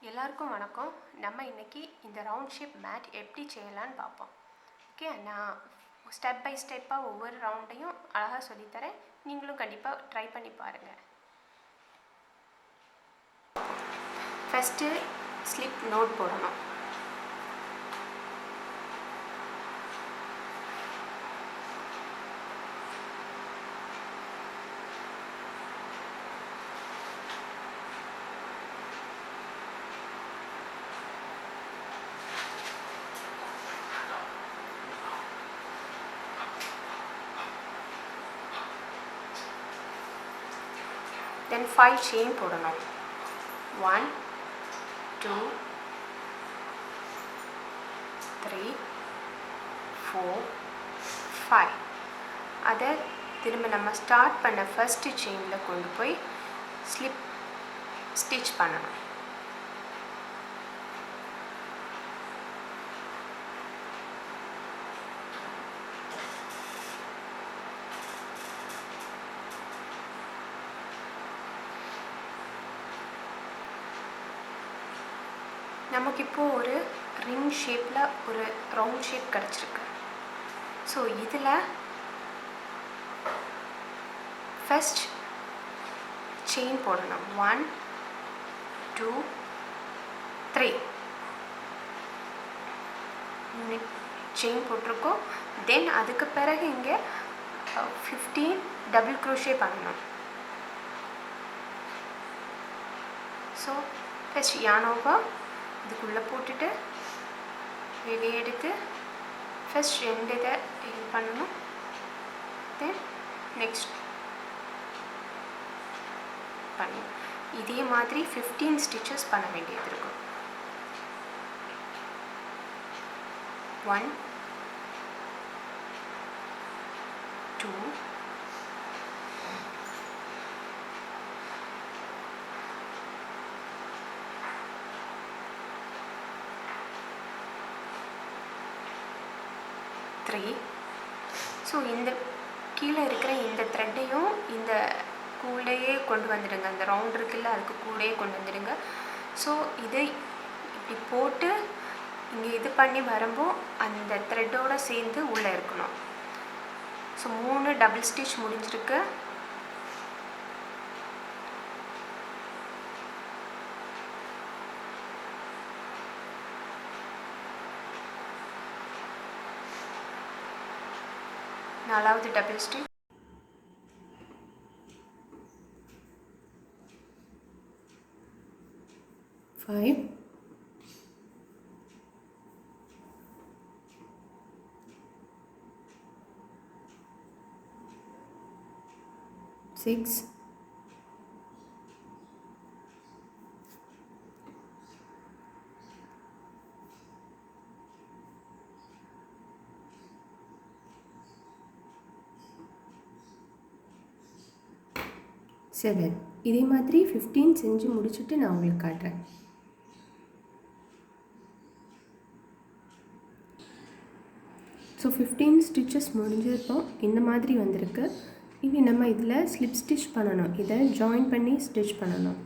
எல்லாருக்கும் வணக்கம். நம்ம இன்னைக்கு இந்த ரவுண்ட் ஷேப் மேட் எப்படி செய்யலான்னு பார்ப்போம். ஓகே, நான் ஸ்டெப் பை ஸ்டெப்பாக ஒவ்வொரு ரவுண்டையும் அழகாக சொல்லித்தரேன். நீங்களும் கண்டிப்பாக ட்ரை பண்ணி பாருங்கள். ஃபஸ்ட்டு ஸ்லிப் நோட் போடணும். Then 5 chain போடணும். 1 2 3 4 5. அதை திரும்ப நம்ம ஸ்டார்ட் பண்ண ஃபர்ஸ்ட் செயினில் கொண்டு போய் ஸ்லிப் ஸ்டிச் பண்ணணும். நமக்கு இப்போது ஒரு ரிங் ஷேப்பில் ஒரு ரவுண்ட் ஷேப் கிடச்சிருக்கு. ஸோ இதில் ஃபஸ்ட் செயின் போடணும். 1 2 3 செயின் போட்டிருக்கோம். தென் அதுக்கு பிறகு இங்கே 15 டபுள் க்ரோஷே பண்ணணும். ஸோ ஃபஸ்ட் யானோவா இதுக்குள்ளே போட்டுட்டு வெளியே எடுத்து ஃபஸ்ட் 2 இதை பண்ணணும். தென் நெக்ஸ்ட் பண்ணணும். இதே மாதிரி 15 ஸ்டிச்சஸ் பண்ண வேண்டியது இருக்கும். 1 2 3. ஸோ இந்த கீழே இருக்கிற இந்த த்ரெட்டையும் இந்த கூடையே கொண்டு வந்துடுங்க. அந்த ரவுண்ட் இருக்குல்ல, அதுக்கு கூடையே கொண்டு வந்துடுங்க. ஸோ இது இப்படி போட்டு இங்கே இது பண்ணி வரும்போது அந்த த்ரெட்டோடு சேர்ந்து உள்ளே இருக்கணும். ஸோ 3 டபுள் ஸ்டிச் முடிஞ்சிருக்கு. நாலாவது டபுள் ஸ்டிச். 5 6 7. இதே மாதிரி 15 செஞ்சு முடிச்சுட்டு நான் உங்களுக்கு காட்டுறேன். ஸோ 15 ஸ்டிச்சஸ் முடிஞ்சிருப்போம். இந்த மாதிரி வந்திருக்கு. இனி நம்ம இதில் ஸ்லிப் ஸ்டிச் பண்ணணும். இதை ஜாயின் பண்ணி ஸ்டிச் பண்ணணும்.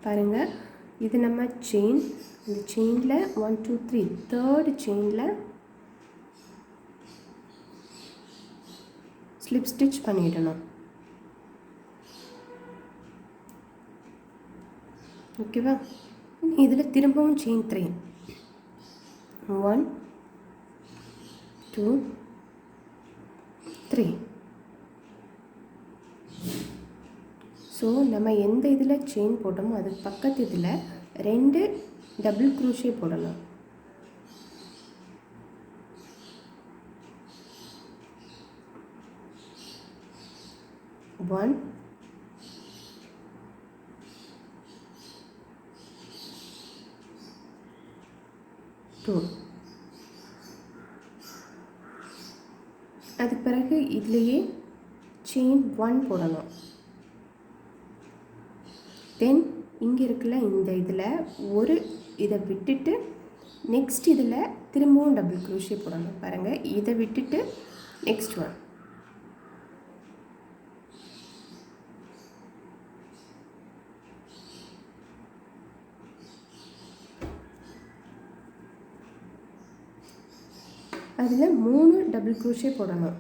பாருங்கள், இது நம்ம செயின். இந்த செயினில் 1 2 3 தேர்டு செயினில் ஸ்லிப் ஸ்டிச் பண்ணிடணும். ஓகேவா? இதில் திரும்பவும் செயின் 3 1 2 3. ஸோ நம்ம எந்த இதில் செயின் போட்டோமோ அதுக்கு பக்கத்து இதில் 2 டபுள் க்ரோஷே போடலாம். ஒன் 2. அதுக்கு பிறகு இதுலேயே செயின் 1 போடணும். தென் இங்கே இருக்குல்ல, இந்த இதில் ஒரு இதை விட்டுட்டு நெக்ஸ்ட் இதில் திரும்பவும் டபுள் க்ரோஷே போடணும். பாருங்கள், இதை விட்டுட்டு நெக்ஸ்ட் ஒன். அதில் 3 டபுள் க்ரோஷே போடணும்.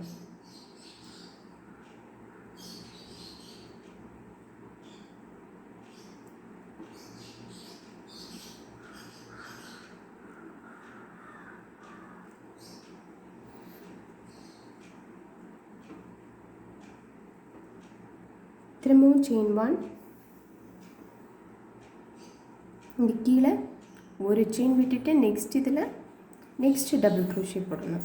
திரும்பவும் செயின் 1, இங்கே கீழே ஒரு செயின் விட்டுட்டு நெக்ஸ்ட் இதில் நெக்ஸ்ட் டபுள் க்ரோஷே போடணும்.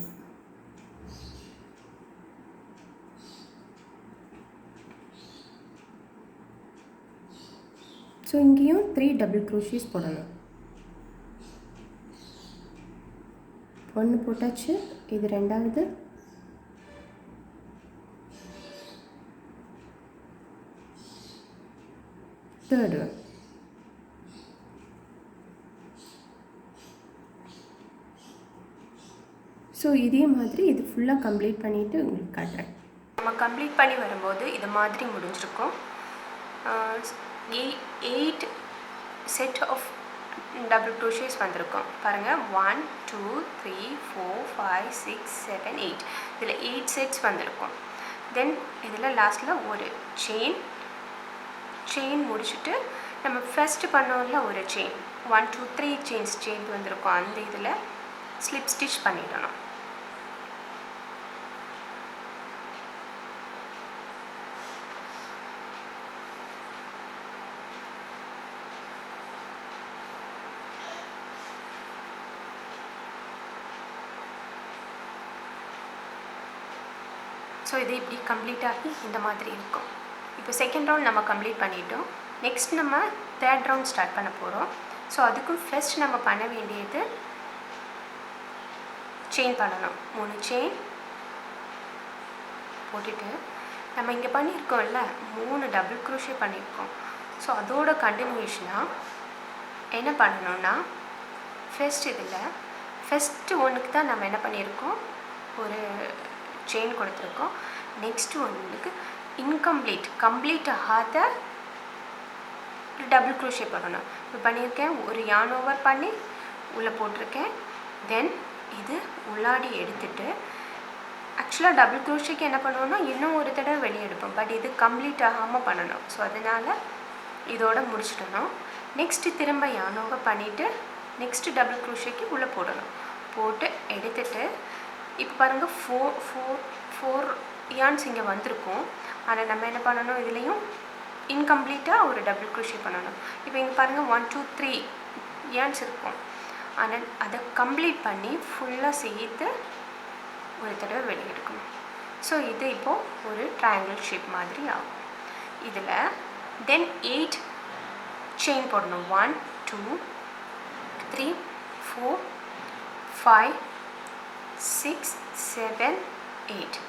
ஸோ இங்கேயும் 3 டபுள் க்ரோஷேஸ் போடணும். 1 போட்டாச்சு, இது ரெண்டாவது, தேர்ட் ஒன். ஸோ இதே மாதிரி இது ஃபுல்லாக கம்ப்ளீட் பண்ணிவிட்டு உங்களுக்கு காட்டுறேன். நம்ம கம்ப்ளீட் பண்ணி வரும்போது இது மாதிரி முடிஞ்சிருக்கும். 8 செட் ஆஃப் டபுள் க்ரோஷேஸ் வந்திருக்கும் பாருங்கள். 1 2 3 4 5 6 7 8, இதில் 8 செட்ஸ் வந்திருக்கும். தென் இதில் லாஸ்ட்டில் ஒரு செயின் முடிச்சுட்டு நம்ம ஃபஸ்ட்டு பண்ணோம்ல ஒரு செயின் 1 2 3 செயின் வந்திருக்கும். அந்த இதில் ஸ்லிப் ஸ்டிச் பண்ணிடணும். ஸோ இது இப்படி கம்ப்ளீட் ஆகி இந்த மாதிரி இருக்கும். இப்போ செகண்ட் ரவுண்ட் நம்ம கம்ப்ளீட் பண்ணிட்டோம். நெக்ஸ்ட் நம்ம தேர்ட் ரவுண்ட் ஸ்டார்ட் பண்ண போகிறோம். ஸோ அதுக்கும் ஃபர்ஸ்ட் நம்ம பண்ண வேண்டியது செயின் பண்ணணும். 3 செயின் போட்டுட்டு நம்ம இங்கே பண்ணியிருக்கோம்ல 3 டபுள் க்ரோஷே பண்ணியிருக்கோம். ஸோ அதோட கண்டினியூஷனாக என்ன பண்ணணும்னா ஃபர்ஸ்ட் இதில் ஃபஸ்ட்டு ஒன்றுக்கு தான் நம்ம என்ன பண்ணியிருக்கோம், ஒரு செயின் கொடுத்துருக்கோம். நெக்ஸ்ட் ஒன்றுக்கு கம்ப்ளீட் ஆகாத டபுள் க்ரோஷே பண்ணணும். இப்போ பண்ணியிருக்கேன், ஒரு yarn ஓவர் பண்ணி உள்ளே போட்டிருக்கேன். தென் இது உள்ளாடி எடுத்துட்டு ஆக்சுவலாக டபுள் க்ரோஷேக்கு என்ன பண்ணுவோம்னா இன்னும் ஒரு தடவை வெளியே எடுப்போம். பட் இது கம்ப்ளீட் ஆகாமல் பண்ணணும். ஸோ அதனால் இதோட முடிச்சிடணும். நெக்ஸ்ட்டு திரும்ப yarn ஓவர் பண்ணிவிட்டு நெக்ஸ்ட்டு டபுள் க்ரோஷேக்கு உள்ளே போடணும். போட்டு எடுத்துட்டு இப்போ பாருங்கள் 4 yarns இங்கே வந்திருக்கும். ஆனால் நம்ம என்ன பண்ணணும், இதுலேயும் இன்கம்ப்ளீட்டாக ஒரு டபுள் க்ரோஷே பண்ணணும். இப்போ இங்கே பாருங்கள் 1 2 3 yarns இருக்கும். ஆனால் அதை கம்ப்ளீட் பண்ணி ஃபுல்லாக சேர்த்து ஒரு தடவை வெளியே எடுக்கணும். ஸோ இது இப்போது ஒரு ட்ரையாங்கிள் ஷேப் மாதிரி ஆகும். இதில் தென் 8 செயின் போடணும். 1 2 3 4 5 6 7 8.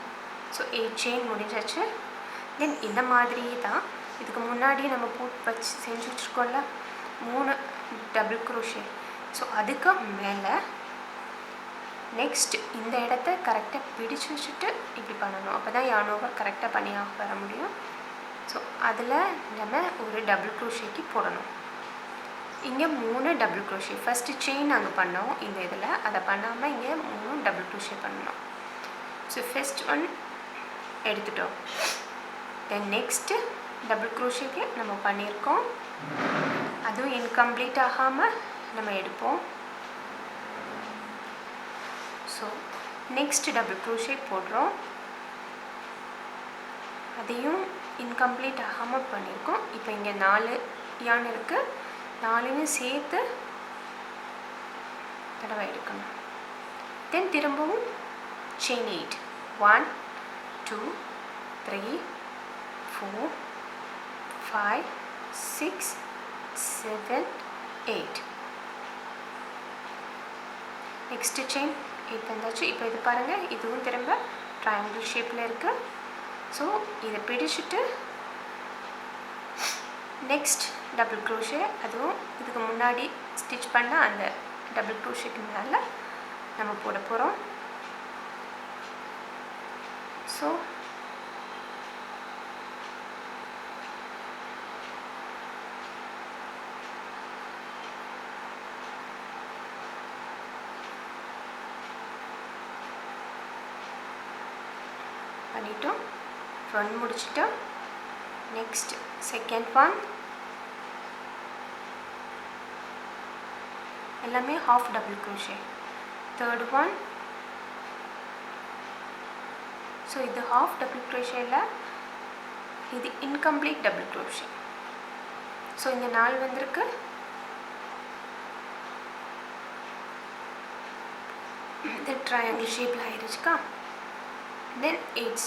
ஸோ 8 செயின் முடிஞ்சாச்சு. தென் இந்த மாதிரியே தான் இதுக்கு முன்னாடி நம்ம போட்டு செஞ்சு வச்சுருக்கோம்ல 3 டபுள் க்ரோஷே. ஸோ அதுக்கு மேலே நெக்ஸ்ட் இந்த இடத்த கரெக்டாக பிடிச்சு வச்சுட்டு இப்படி பண்ணணும். அப்போ தான் yarn ஓவர் கரெக்டாக பண்ணி வர முடியும். ஸோ அதில் நம்ம ஒரு டபுள் க்ரோஷேக்கு போடணும். இங்கே 3 டபுள் க்ரோஷே. ஃபஸ்ட்டு செயின் நாங்கள் பண்ணோம் இந்த இதில், அதை பண்ணாமல் இங்கே 3 டபுள் க்ரோஷே பண்ணணும். ஸோ ஃபஸ்ட் ஒன் எடுத்துட்டோம். தென் நெக்ஸ்ட்டு டபுள் க்ரோஷேக்கு நம்ம பண்ணியிருக்கோம். அதுவும் இன்கம்ப்ளீட் ஆகாமல் நம்ம எடுப்போம். ஸோ நெக்ஸ்ட் டபுள் க்ரோஷே போடுறோம். அதையும் இன்கம்ப்ளீட் ஆகாமல் பண்ணியிருக்கோம். இப்போ இங்கே 4 yarn இருக்குது. 4யும் சேர்த்து தடவை எடுக்கணும். தென் திரும்பவும் செயின் 8 1 2 3 4 5 6 7 8. நெக்ஸ்ட்டு செயின் 8 வந்தாச்சு. இப்போ இது பாருங்கள், இதுவும் திரும்ப ட்ரையாங்கிள் ஷேப்பில் இருக்குது. ஸோ இதை பிடிச்சிட்டு நெக்ஸ்ட் டபுள் க்ரோஷே, அதுவும் இதுக்கு முன்னாடி ஸ்டிச் பண்ண அந்த டபுள் க்ரோஷேக்கு மேலே நம்ம போட போகிறோம். ஸோ பண்ணிட்டோம். ஒன் முடிச்சிட்டோம். நெக்ஸ்ட் செகண்ட் ஒன் எல்லாமே half double crochet. Third one, so இது half double crochetல இது incomplete double crochet. ஸோ இங்கே 4 வந்திருக்கு. இது ட்ரையாங்கிள் ஷேப்பில் ஆயிடுச்சுக்கா. தென் 8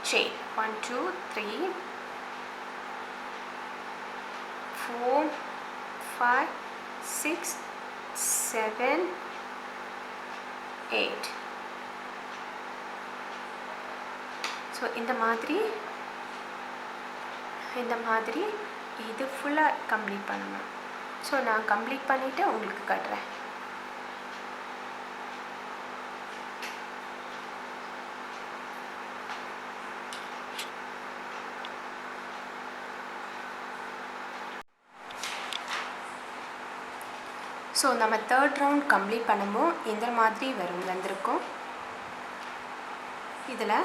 chain 1 2 3 4 5 6 7 8. ஸோ இந்த மாதிரி இது ஃபுல்லாக கம்ப்ளீட் பண்ணணும். ஸோ நான் கம்ப்ளீட் பண்ணிவிட்டு உங்களுக்கு காட்டுறேன். ஸோ நம்ம தேர்ட் ரவுண்ட் கம்ப்ளீட் பண்ணும்போது இந்த மாதிரி வந்திருக்கும். இதில்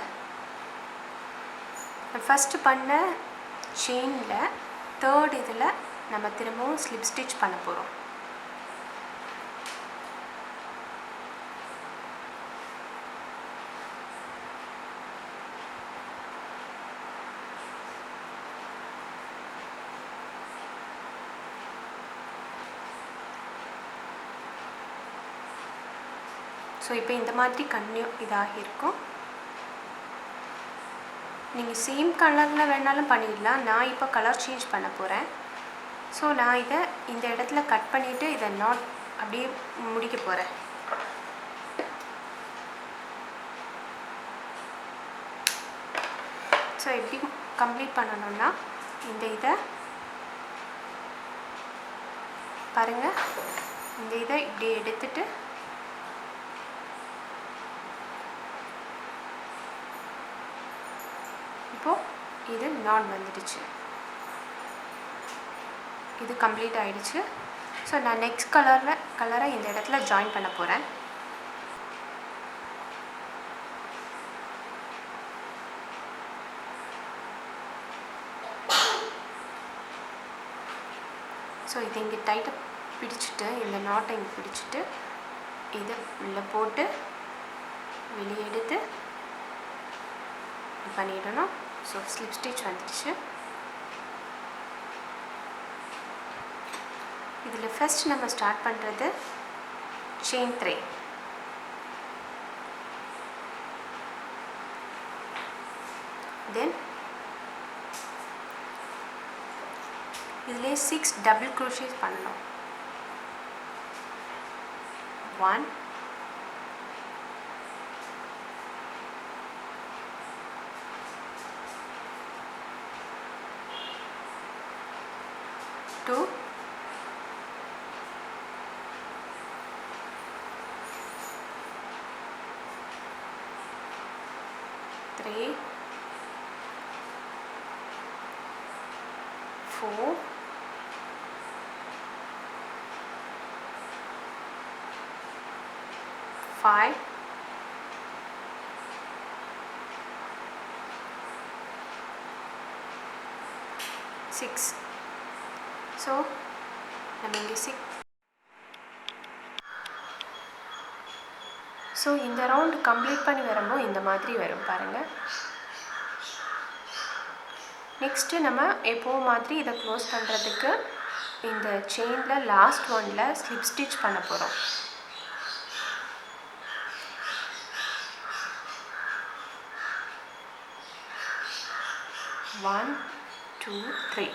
ஃபஸ்ட்டு பண்ண செயினில் தேர்ட் இதில் நம்ம திரும்பவும் ஸ்லிப் ஸ்டிச் பண்ண போகிறோம். ஸோ இப்போ இந்த மாதிரி கன்னியூ இதாக இருக்கும். நீங்கள் சேம் கலரில் வேணாலும் பண்ணிடலாம். நான் இப்போ கலர் சேஞ்ச் பண்ண போகிறேன். ஸோ நான் இதை இந்த இடத்துல கட் பண்ணிவிட்டு இதை நாட் அப்படியே முடிக்க போகிறேன். ஸோ எப்படி கம்ப்ளீட் பண்ணணும்னா இந்த இதை பாருங்கள், இந்த இதை இப்படி எடுத்துட்டு இப்போது இது நாட் வந்துடுச்சு. இது கம்ப்ளீட் ஆகிடுச்சு. ஸோ நான் நெக்ஸ்ட் கலரை இந்த இடத்துல ஜாயின் பண்ண போகிறேன். ஸோ இதை இங்கே டைட்டாக பிடிச்சிட்டு இந்த நாட்டை இங்கே பிடிச்சிட்டு இதை உள்ளே போட்டு வெளியே எடுத்து பண்ணிடணும். ஸோ ஸ்லிப் ஸ்டிச் வந்துடுச்சு. இதில் ஃபஸ்ட் நம்ம ஸ்டார்ட் பண்ணுறது செயின் 3. தென் இதிலே 6 டபுள் க்ரோஷேஸ் பண்ணணும். 1 2 3 4 5 6. ஸோ நம்ம இங்கே 6. ஸோ இந்த ரவுண்டு கம்ப்ளீட் பண்ணி வரும்போது இந்த மாதிரி வரும் பாருங்கள். நெக்ஸ்ட்டு நம்ம எப்போது மாதிரி இதை க்ளோஸ் பண்ணுறதுக்கு இந்த செயினில் லாஸ்ட் ஒனில் ஸ்லிப் ஸ்டிச் பண்ண போகிறோம். One, 2, 3.